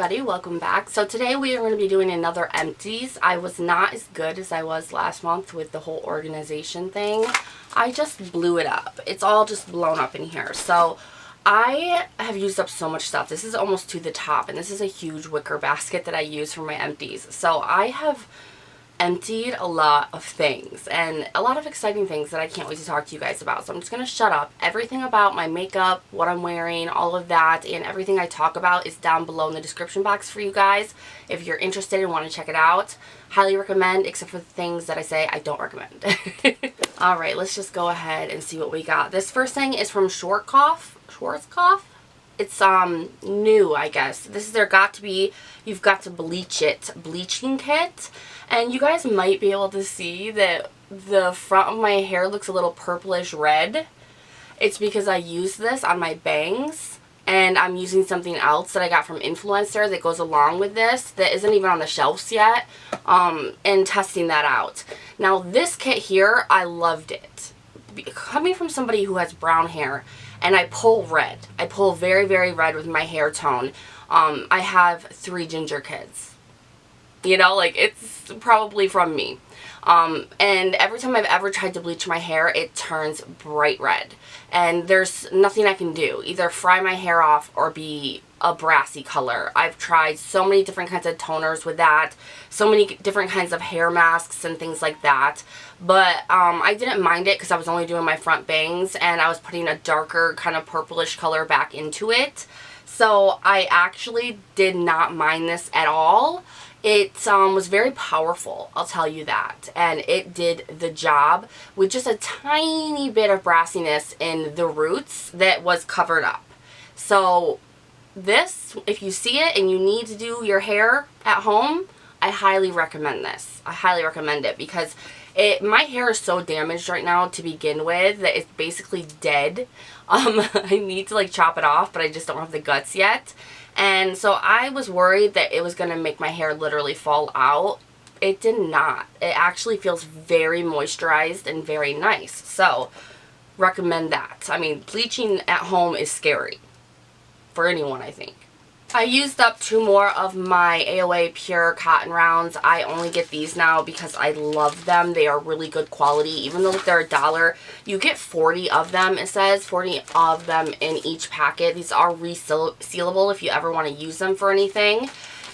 everybody, welcome back. So today we are going to be doing another Empties. I was not as good as I was last month with the whole organization thing. I just blew it up. It's all just blown up in here. So I have used up so much stuff. This is almost to the top, and this is a huge wicker basket that I use for my Empties. So I have emptied a lot of things and a lot of exciting things that I can't wait to talk to you guys about. So I'm just going to shut up. Everything about my makeup, what I'm wearing, all of that, and everything I talk about is down below in the description box for you guys. If you're interested and want to check it out, highly recommend, except for the things that I say I don't recommend. Alright, let's just go ahead and see what we got. This first thing is from Schwarzkopf. It's new, I guess. This is their you've got to bleach it bleaching kit. And you guys might be able to see that the front of my hair looks a little purplish red. It's because I used this on my bangs, and I'm using something else that I got from Influencer that goes along with this that isn't even on the shelves yet, and testing that out. Now this kit here, I loved it. Coming from somebody who has brown hair, and I pull red. I pull very, very red with my hair tone. I have 3 ginger kids. You know, like, it's probably from me. And every time I've ever tried to bleach my hair, it turns bright red. And there's nothing I can do. Either fry my hair off or be a brassy color. I've tried so many different kinds of toners with that. So many different kinds of hair masks and things like that. But I didn't mind it because I was only doing my front bangs. And I was putting a darker kind of purplish color back into it. So I actually did not mind this at all. It was very powerful, I'll tell you that, and it did the job with just a tiny bit of brassiness in the roots that was covered up. So this, if you see it and you need to do your hair at home, I highly recommend this. I highly recommend it because my hair is so damaged right now to begin with that it's basically dead. I need to like chop it off, but I just don't have the guts yet. And so I was worried that it was going to make my hair literally fall out. It did not. It actually feels very moisturized and very nice. So, recommend that. I mean, bleaching at home is scary. For anyone, I think. I used up 2 more of my AOA Pure Cotton Rounds. I only get these now because I love them. They are really good quality. Even though they're $1, you get 40 of them. It says 40 of them in each packet. These are resealable if you ever want to use them for anything.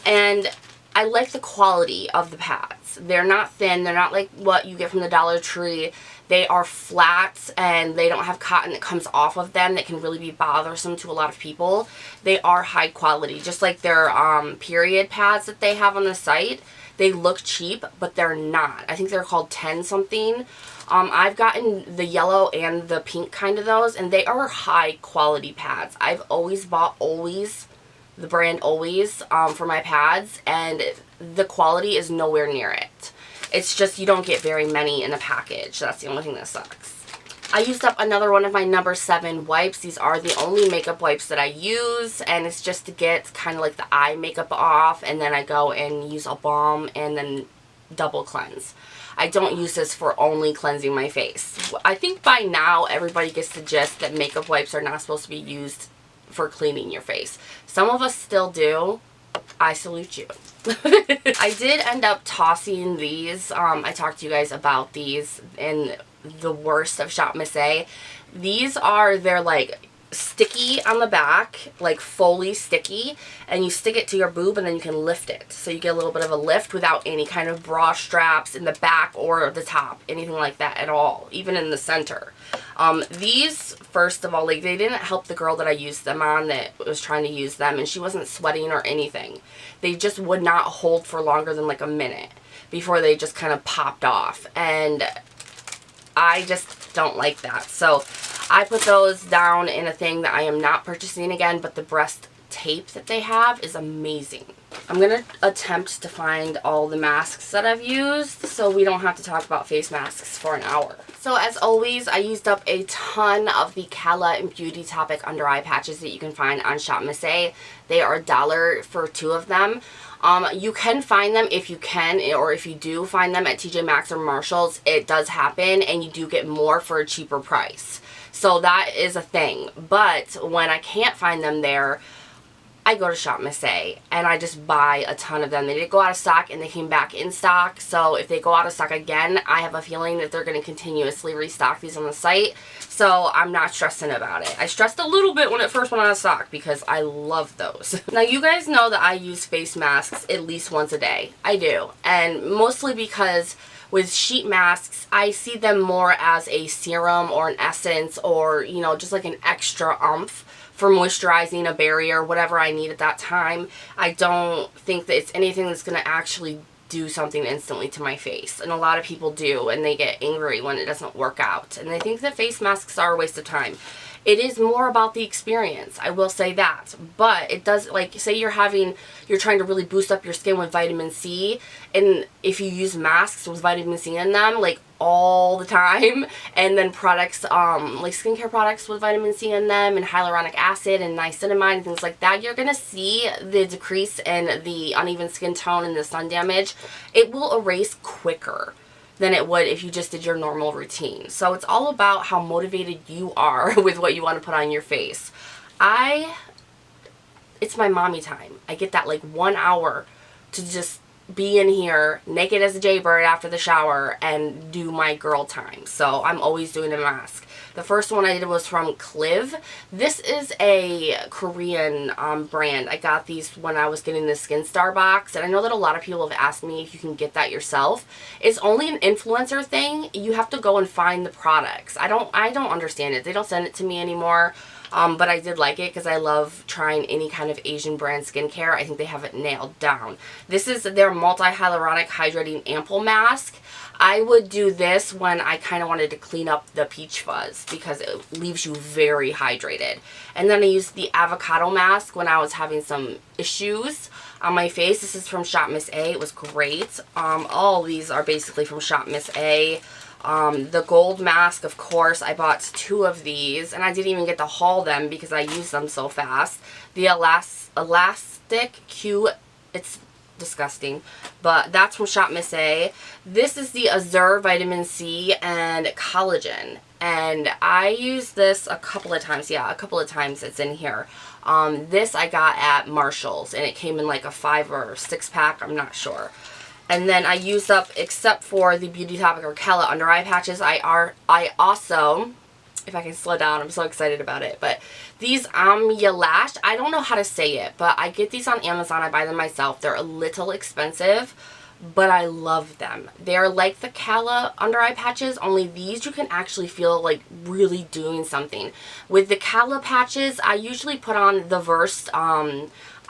And I like the quality of the pads. They're not thin. They're not like what you get from the Dollar Tree. They are flat and they don't have cotton that comes off of them that can really be bothersome to a lot of people. They are high quality, just like their period pads that they have on the site. They look cheap, but they're not. I think they're called 10 something. I've gotten the yellow and the pink kind of those, and they are high quality pads. I've always bought the brand Always for my pads, and the quality is nowhere near it. It's just you don't get very many in a package. That's the only thing that sucks. I used up another one of my number 7 wipes. These are the only makeup wipes that I use, and it's just to get kind of like the eye makeup off, and then I go and use a balm and then double cleanse. I don't use this for only cleansing my face. I think by now everybody gets the gist that makeup wipes are not supposed to be used for cleaning your face. Some of us still do. I salute you. I did end up tossing these. I talked to you guys about these in the worst of ShopMissA. They're like sticky on the back, like fully sticky, and you stick it to your boob and then you can lift it. So you get a little bit of a lift without any kind of bra straps in the back or the top, anything like that at all, even in the center. These, first of all, like, they didn't help the girl that I used them on that was trying to use them, and she wasn't sweating or anything. They just would not hold for longer than like a minute before they just kind of popped off, and I just don't like that. So I put those down in a thing that I am not purchasing again, but the breast tape that they have is amazing. I'm going to attempt to find all the masks that I've used so we don't have to talk about face masks for an hour. So as always, I used up a ton of the Cala and Beauty Topic under eye patches that you can find on ShopMissA. They are $1 for 2 of them. You can find them if you can, or if you do find them at TjMaxx or Marshall's. It does happen, and you do get more for a cheaper price. So that is a thing. But when I can't find them there, I go to ShopMissA and I just buy a ton of them. They did go out of stock and they came back in stock. So if they go out of stock again, I have a feeling that they're going to continuously restock these on the site. So I'm not stressing about it. I stressed a little bit when it first went out of stock because I love those. Now you guys know that I use face masks at least once a day. I do. And mostly because with sheet masks, I see them more as a serum or an essence or, you know, just like an extra oomph for moisturizing, a barrier, whatever I need at that time. I don't think that it's anything that's going to actually do something instantly to my face. And a lot of people do, and they get angry when it doesn't work out. And they think that face masks are a waste of time. It is more about the experience, I will say that. But it does, like, say you're trying to really boost up your skin with vitamin C, and if you use masks with vitamin C in them, like, all the time, and then products, like skincare products with vitamin C in them, and hyaluronic acid, and niacinamide, and things like that, you're gonna see the decrease in the uneven skin tone and the sun damage. It will erase quicker than it would if you just did your normal routine. So it's all about how motivated you are with what you want to put on your face. It's my mommy time. I get that like 1 hour to just be in here naked as a jaybird after the shower and do my girl time. So I'm always doing a mask. The first one I did was from Cliv. This is a Korean brand. I got these when I was getting the Skin Star box, and I know that a lot of people have asked me if you can get that yourself. It's only an influencer thing. You have to go and find the products. I don't understand it. They don't send it to me anymore. But I did like it because I love trying any kind of Asian brand skincare. I think they have it nailed down. This is their multi-hyaluronic hydrating ampoule mask. I would do this when I kind of wanted to clean up the peach fuzz because it leaves you very hydrated. And then I used the avocado mask when I was having some issues on my face. This is from ShopMissA. It was great. All these are basically from ShopMissA. The gold mask, of course, I bought 2 of these, and I didn't even get to haul them because I used them so fast. The Elastic Q, it's disgusting, but that's from ShopMissA. This is the Azure Vitamin C and Collagen, and I used this a couple of times. Yeah, a couple of times it's in here. This I got at Marshall's, and it came in like a 5 or 6 pack, I'm not sure. And then I used up, except for the Beauty Topic or Kella under eye patches, I also, if I can slow down, I'm so excited about it, but these Lash, I don't know how to say it, but I get these on Amazon. I buy them myself. They're a little expensive, but I love them. They're like the Kella under eye patches, only these you can actually feel like really doing something. With the Kella patches, I usually put on the Versed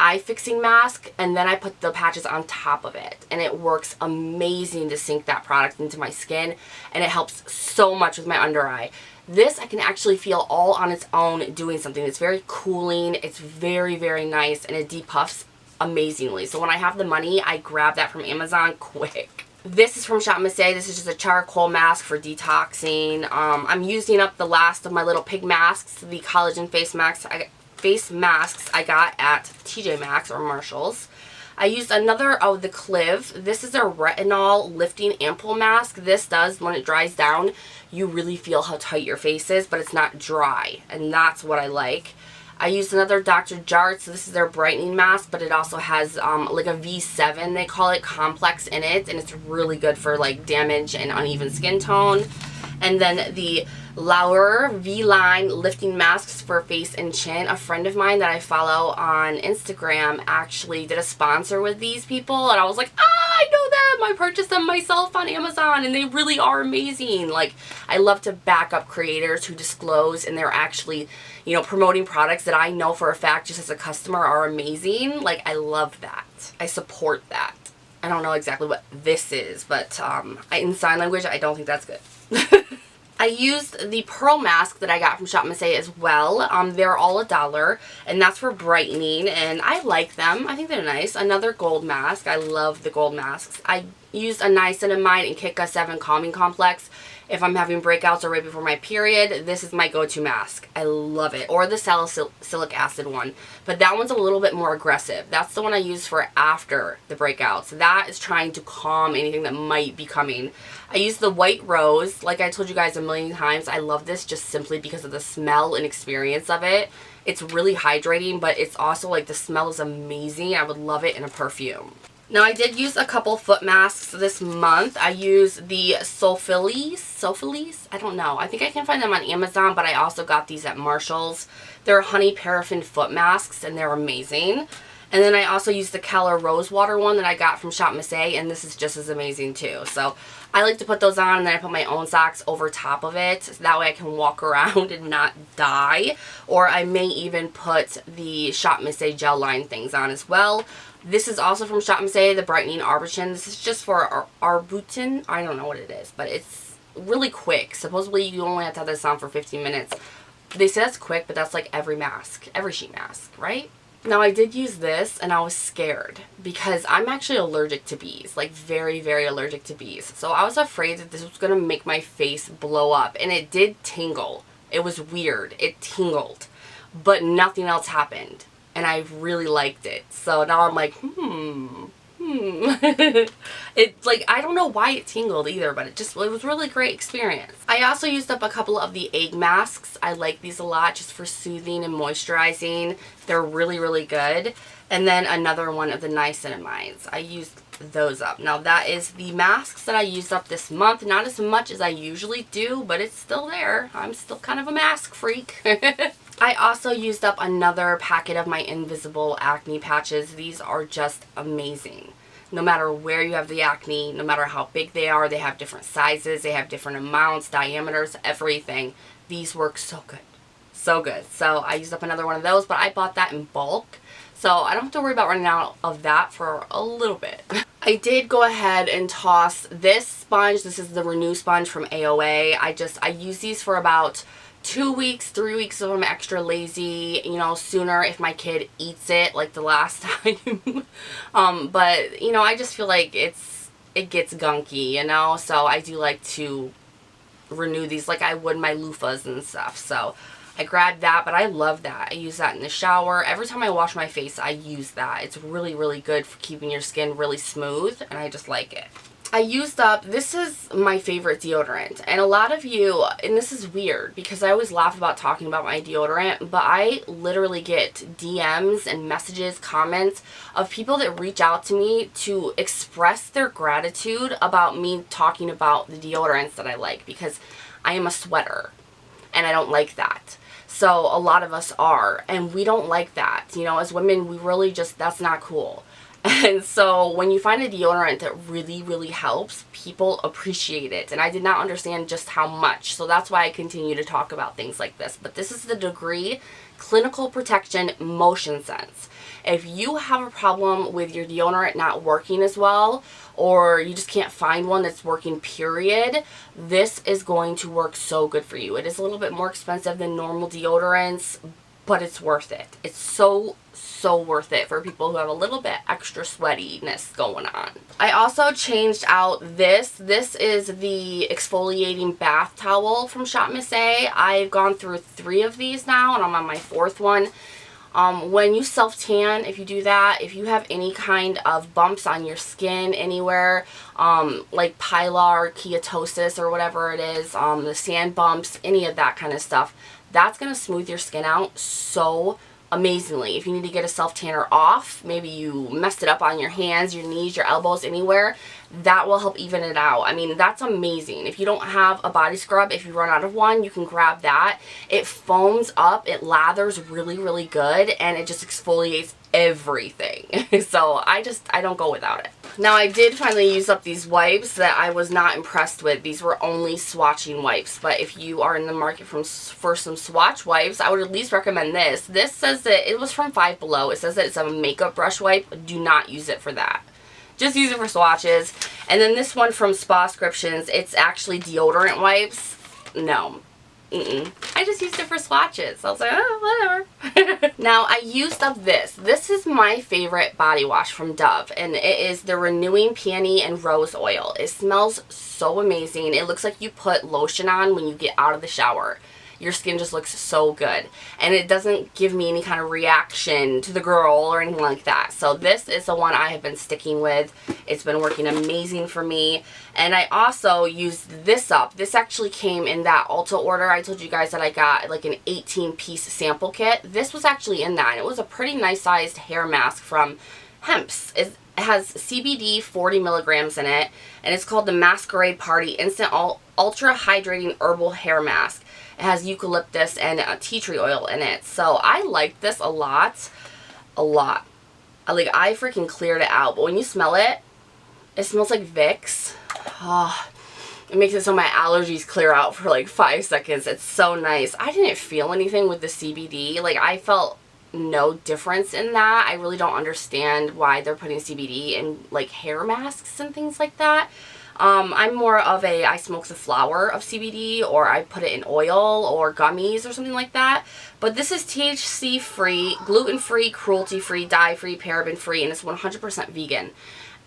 eye fixing mask, and then I put the patches on top of it, and it works amazing to sink that product into my skin, and it helps so much with my under eye. This I can actually feel all on its own doing something. It's very cooling, it's very, very nice, and it depuffs amazingly. So when I have the money, I grab that from Amazon quick. This is from ShopMissA. This is just a charcoal mask for detoxing. I'm using up the last of my little pig masks, the collagen face masks I got at TjMaxx or Marshall's. I used another of the Cliv. This is a retinol lifting ampoule mask. This does, when it dries down, you really feel how tight your face is, but it's not dry, and that's what I like. I used another Dr. Jart. So this is their brightening mask, but it also has like a V7, they call it, complex in it, and it's really good for like damage and uneven skin tone. And then the Lauer V-Line lifting masks for face and chin. A friend of mine that I follow on Instagram actually did a sponsor with these people, and I was like, I know them! I purchased them myself on Amazon, and they really are amazing. Like, I love to back up creators who disclose, and they're actually, you know, promoting products that I know for a fact just as a customer are amazing. Like, I love that. I support that. I don't know exactly what this is, but in sign language, I don't think that's good. I used the Pearl Mask that I got from ShopMissA as well. They're all $1, and that's for brightening, and I like them. I think they're nice. Another gold mask. I love the gold masks. used a niacinamide and Kika 7 calming complex. If I'm having breakouts or right before my period, this is my go-to mask. I love it. Or the salicylic acid one. But that one's a little bit more aggressive. That's the one I use for after the breakouts. That is trying to calm anything that might be coming. I use the white rose. Like I told you guys a million times, I love this just simply because of the smell and experience of it. It's really hydrating, but it's also like the smell is amazing. I would love it in a perfume. Now, I did use a couple foot masks this month. I used the Sulfilis? I don't know. I think I can find them on Amazon, but I also got these at Marshall's. They're honey paraffin foot masks, and they're amazing. And then I also used the Keller Rose Water one that I got from ShopMissA, and this is just as amazing too. So I like to put those on, and then I put my own socks over top of it. So that way I can walk around and not die. Or I may even put the ShopMissA gel line things on as well. This is also from ShopMissA, the Brightening Arbutin. This is just for Arbutin. I don't know what it is, but it's really quick. Supposedly you only have to have this on for 15 minutes. They say that's quick, but that's like every mask, every sheet mask, right? Now, I did use this, and I was scared because I'm actually allergic to bees, like very, very allergic to bees. So I was afraid that this was going to make my face blow up, and it did tingle. It was weird. It tingled, but nothing else happened, and I really liked it. So now I'm like, It's like, I don't know why it tingled either, but it was really a great experience. I also used up a couple of the egg masks. I like these a lot just for soothing and moisturizing. They're really, really good. And then another one of the niacinamides. I used those up. Now, that is the masks that I used up this month. Not as much as I usually do, but it's still there. I'm still kind of a mask freak. I also used up another packet of my invisible acne patches. These are just amazing. No matter where you have the acne, no matter how big they are, they have different sizes, they have different amounts, diameters, everything. These work so good. So good. So I used up another one of those, but I bought that in bulk. So I don't have to worry about running out of that for a little bit. I did go ahead and toss this sponge. This is the Renew sponge from AOA. I use these for about 2 weeks, 3 weeks if I'm extra lazy, you know, sooner if my kid eats it like the last time. But, you know, I just feel like it gets gunky, you know, so I do like to renew these like I would my loofahs and stuff. So I grabbed that, but I love that. I use that in the shower. Every time I wash my face, I use that. It's really, really good for keeping your skin really smooth, and I just like it. I used up, this is my favorite deodorant, and a lot of you, and this is weird because I always laugh about talking about my deodorant, but I literally get DMs and messages, comments of people that reach out to me to express their gratitude about me talking about the deodorants that I like, because I am a sweater and I don't like that. So a lot of us are, and we don't like that. You know, as women, we really just, that's not cool. And so when you find a deodorant that really, really helps, people appreciate it. And I did not understand just how much. So that's why I continue to talk about things like this. But this is the Degree Clinical Protection Motion Sense. If you have a problem with your deodorant not working as well, or you just can't find one that's working, period, this is going to work so good for you. It is a little bit more expensive than normal deodorants, but it's worth it. It's so worth it for people who have a little bit extra sweatiness going on. I also changed out this. This is the exfoliating bath towel from ShopMissA. I've gone through 3 of these now, and I'm on my 4th one. When you self-tan, if you do that, if you have any kind of bumps on your skin anywhere, like pilar, keratosis, or whatever it is, the sand bumps, any of that kind of stuff, that's going to smooth your skin out so amazingly. If you need to get a self-tanner off, maybe you messed it up on your hands, your knees, your elbows, anywhere, that will help even it out. I mean, that's amazing. If you don't have a body scrub, if you run out of one, you can grab that. It foams up, it lathers really, really good, and it just exfoliates everything. So I don't go without it. Now, I did finally use up these wipes that I was not impressed with. These were only swatching wipes, but if you are in the market for some swatch wipes, I would at least recommend this. This says that it was from Five Below. It says that it's a makeup brush wipe. Do not use it for that. Just use it for swatches. And then this one from Spascriptions, it's actually deodorant wipes. No. I just used it for swatches. I was like, oh, whatever. Now, I used up this. This is my favorite body wash from Dove, and it is the Renewing Peony and Rose Oil. It smells so amazing. It looks like you put lotion on when you get out of the shower. Your skin just looks so good, and it doesn't give me any kind of reaction to the girl or anything like that. So this is the one I have been sticking with. It's been working amazing for me. And I also used this up. This actually came in that Ulta order. I told you guys that I got like an 18-piece sample kit. This was actually in that, and it was a pretty nice sized hair mask from Empties. It has CBD 40 milligrams in it, and it's called the Masquerade Party Instant Ultra Hydrating Herbal Hair Mask. It has eucalyptus and tea tree oil in it. So I like this a lot. A lot. I freaking cleared it out. But when you smell it, it smells like Vicks. Oh, it makes it so my allergies clear out for like 5 seconds. It's so nice. I didn't feel anything with the CBD. Like, I felt no difference in that. I really don't understand why they're putting CBD in like hair masks and things like that. I'm more of I smoke the flower of CBD, or I put it in oil or gummies or something like that. But this is THC free, gluten free, cruelty free, dye free, paraben free, and it's 100% vegan.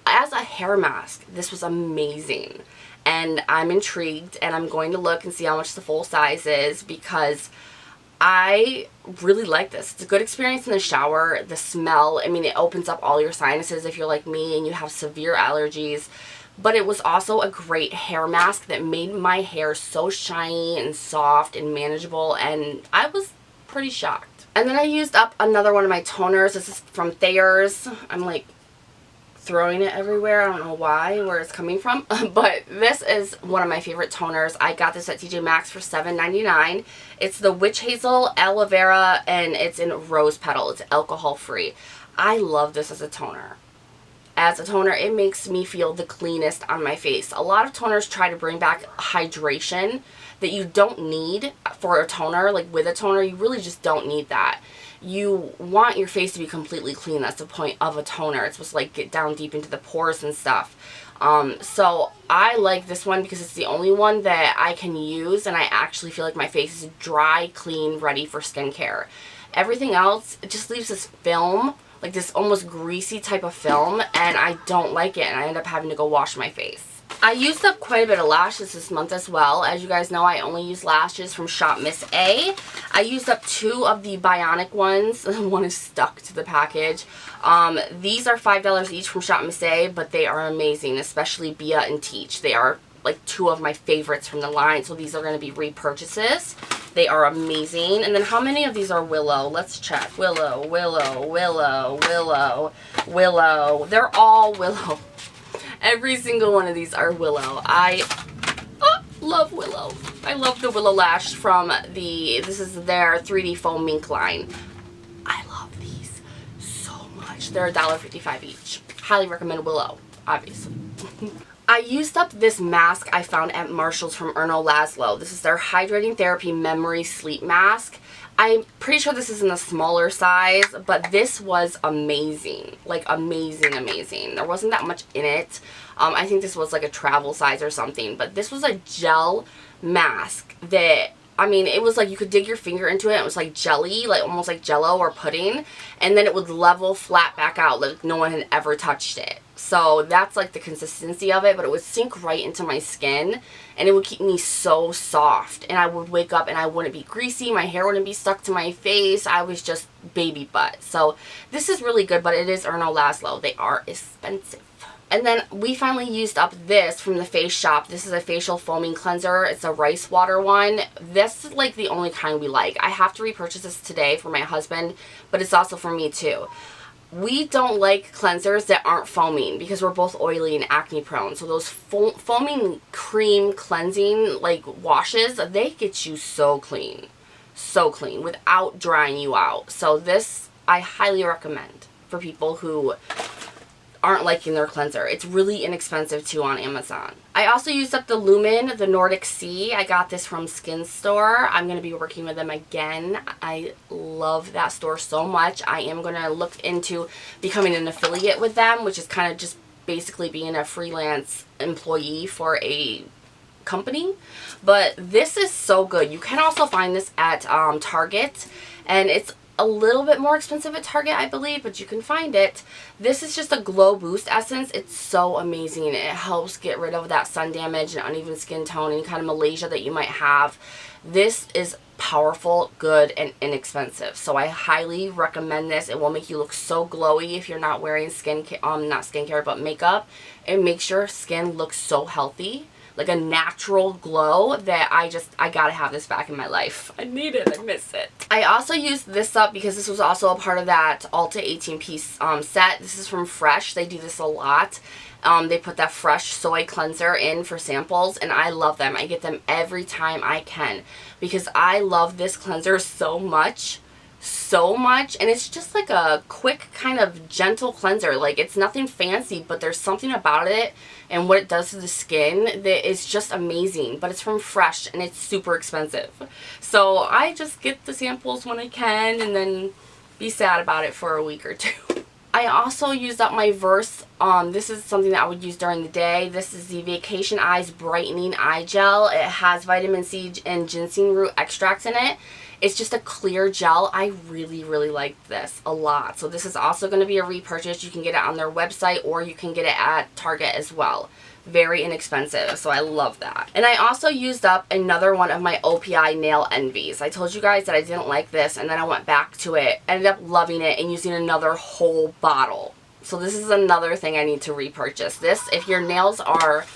As a hair mask, this was amazing. And I'm intrigued, and I'm going to look and see how much the full size is, because I really like this. It's a good experience in the shower. The smell, I mean, it opens up all your sinuses if you're like me and you have severe allergies. But it was also a great hair mask that made my hair so shiny and soft and manageable, and I was pretty shocked. And then I used up another one of my toners. This is from TjMaxx. I'm like throwing it everywhere. I don't know why, where it's coming from. But this is one of my favorite toners. I got this at TjMaxx for $7.99. It's the Witch Hazel Aloe Vera, and it's in rose petal. It's alcohol free. I love this as a toner. As a toner, it makes me feel the cleanest on my face. A lot of toners try to bring back hydration that you don't need for a toner. Like with a toner, you really just don't need that. You want your face to be completely clean. That's the point of a toner. It's supposed to like get down deep into the pores and stuff. So I like this one because it's the only one that I can use and I actually feel like my face is dry, clean, ready for skincare. Everything else, it just leaves this film, like this almost greasy type of film, and I don't like it, and I end up having to go wash my face. I used up quite a bit of lashes this month as well. As you guys know, I only use lashes from ShopMissA. I used up 2 of the bionic ones. One is stuck to the package. These are $5 each from ShopMissA, but they are amazing, especially Bia and Teach. They are like 2 of my favorites from the line, so these are going to be repurchases. They are amazing. And then how many of these are Willow? Let's check. Willow, Willow, Willow, Willow, Willow. They're all Willow. Every single one of these are Willow. I love Willow. I love the Willow Lash from this is their 3D Foam Mink line. I love these so much. They're $1.55 each. Highly recommend Willow, obviously. I used up this mask I found at Marshall's from Erno Laszlo. This is their Hydrating Therapy Memory Sleep Mask. I'm pretty sure this is in the smaller size, but this was amazing. Like, amazing, amazing. There wasn't that much in it. I think this was like a travel size or something, but this was a gel mask that, I mean, it was like you could dig your finger into it. It was like jelly, like almost like Jello or pudding, and then it would level flat back out like no one had ever touched it. So that's like the consistency of it, but it would sink right into my skin, and it would keep me so soft, and I would wake up and I wouldn't be greasy, my hair wouldn't be stuck to my face. I was just baby butt. So this is really good, but it is Erno Laszlo. They are expensive. And then we finally used up this from the Face Shop. This is a facial foaming cleanser. It's a rice water one. This is like the only kind we like. I have to repurchase this today for my husband, but it's also for me too. We don't like cleansers that aren't foaming because we're both oily and acne prone. So those foaming cream cleansing like washes, they get you so clean without drying you out. So this I highly recommend for people who aren't liking their cleanser. It's really inexpensive too on Amazon. I also used up the Lumen, the Nordic Sea. I got this from Skin Store. I'm going to be working with them again. I love that store so much. I am going to look into becoming an affiliate with them, which is kind of just basically being a freelance employee for a company, but this is so good. You can also find this at Target, and it's a little bit more expensive at Target, I believe, but you can find it. This is just a glow boost essence. It's so amazing. It helps get rid of that sun damage and uneven skin tone and kind of malaise that you might have. This is powerful, good, and inexpensive, so I highly recommend this. It will make you look so glowy if you're not wearing not skincare, but makeup. It makes your skin look so healthy, like a natural glow, that I gotta have this back in my life. I need it. I miss it. I also used this up because this was also a part of that Ulta 18-piece set. This is from Fresh. They do this a lot. They put that Fresh soy cleanser in for samples, and I love them. I get them every time I can because I love this cleanser so much, and it's just like a quick kind of gentle cleanser. Like, it's nothing fancy, but there's something about it and what it does to the skin that is just amazing. But it's from Fresh, and it's super expensive, so I just get the samples when I can and then be sad about it for a week or two. I also used up my Verse. This is something that I would use during the day. This is the Vacation Eyes Brightening Eye Gel. It has vitamin C and ginseng root extracts in it. It's just a clear gel. I really, really liked this a lot. So this is also going to be a repurchase. You can get it on their website, or you can get it at Target as well. Very inexpensive, so I love that. And I also used up another one of my OPI Nail Envies. I told you guys that I didn't like this, and then I went back to it, ended up loving it, and using another whole bottle. So this is another thing I need to repurchase. This, if your nails are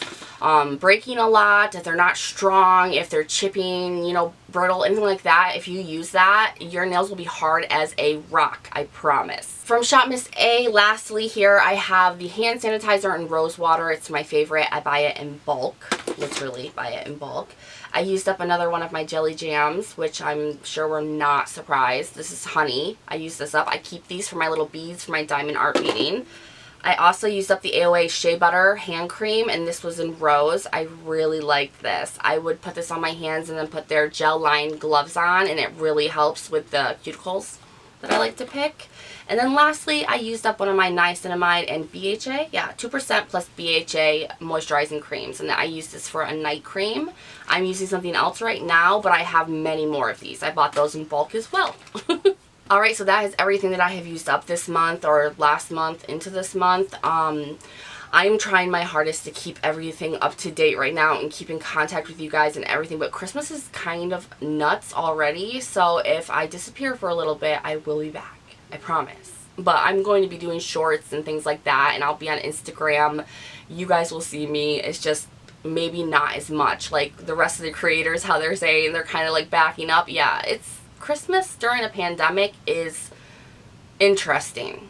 breaking a lot, if they're not strong, if they're chipping, you know, brittle, anything like that, if you use that, your nails will be hard as a rock, I promise. From ShopMissA, lastly here, I have the hand sanitizer in rose water. It's my favorite. I buy it in bulk, literally buy it in bulk. I used up another one of my jelly jams, which I'm sure we're not surprised. This is honey. I used this up. I keep these for my little beads for my diamond art beading. I also used up the AOA Shea Butter hand cream, and this was in rose. I really liked this. I would put this on my hands and then put their gel-lined gloves on, and it really helps with the cuticles that I like to pick. And then lastly, I used up one of my niacinamide and BHA, 2% plus BHA moisturizing creams, and I use this for a night cream. I'm using something else right now, but I have many more of these. I bought those in bulk as well. Alright, so that is everything that I have used up this month, or last month into this month. I'm trying my hardest to keep everything up to date right now and keep in contact with you guys and everything, but Christmas is kind of nuts already, so if I disappear for a little bit, I will be back. I promise. But I'm going to be doing shorts and things like that, and I'll be on Instagram. You guys will see me. It's just maybe not as much. Like the rest of the creators, how they're saying they're kind of like backing up. Yeah, it's Christmas during a pandemic is interesting,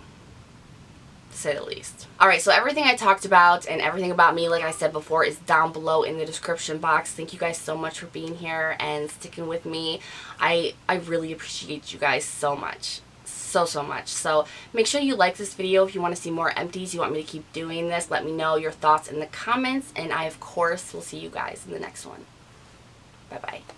to say the least. Alright, so everything I talked about and everything about me, like I said before, is down below in the description box. Thank you guys so much for being here and sticking with me. I really appreciate you guys so much. So much. So make sure you like this video. If you want to see more empties, you want me to keep doing this, let me know your thoughts in the comments, and I of course will see you guys in the next one. Bye bye.